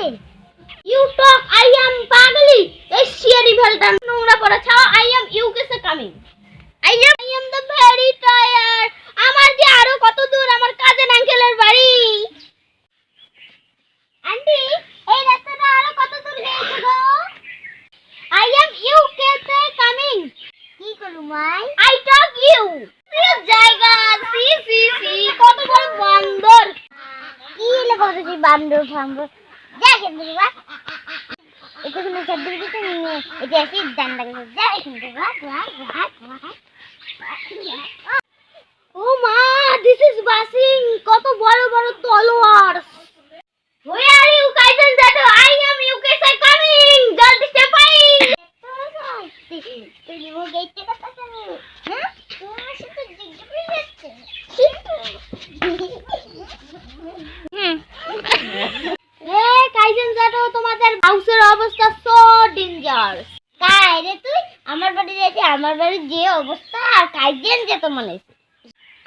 You talk, I am পাগলি। এই শিয়ারি ভেলটা নোংরা পড়া ছাও, I am UK से coming. I am the very tired. আমার যে আরো কত দূর আমার কাজের আঙ্কেলের বাড়ি। আন্টি, এই রাস্তাটা আরো কত দূর গেছে গো? I am UK से coming. কি করু মাই? I talk you. এই জায়গা সি কত বড় বান্দর। কি লেখা আছে বান্দর ফান্দর? দেখেন দিবা। এটা কোনো চাদরটা নিয়ে এটা এসে ডান্ডা করে দেখেন দিবা। ও মা, this is বাসিং। কত বড় বড় তলোয়ার। Where are you guys and that I am UK से coming. জলদি step in. তুই ও গেটে কথা শুনি। হ্যাঁ? তোমার সাথে জিজ্ঞাসা করতে। কাইজেন জানো তোমাদের হাউসের অবস্থা সো ডেঞ্জার। কাই রে তুই আমার বাড়ি যাইতে আমার বাড়ির যে অবস্থা আর কাইজেন যে তো মনে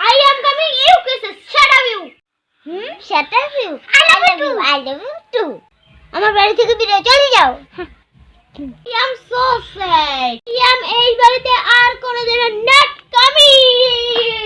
আই এম কামিং ইউ কেসে shut up you shut up you I love you too আমার বাড়ি থেকে বেরিয়ে চলে যাও। I am so sad. I am এই বাড়িতে আর কোনোদিন not coming.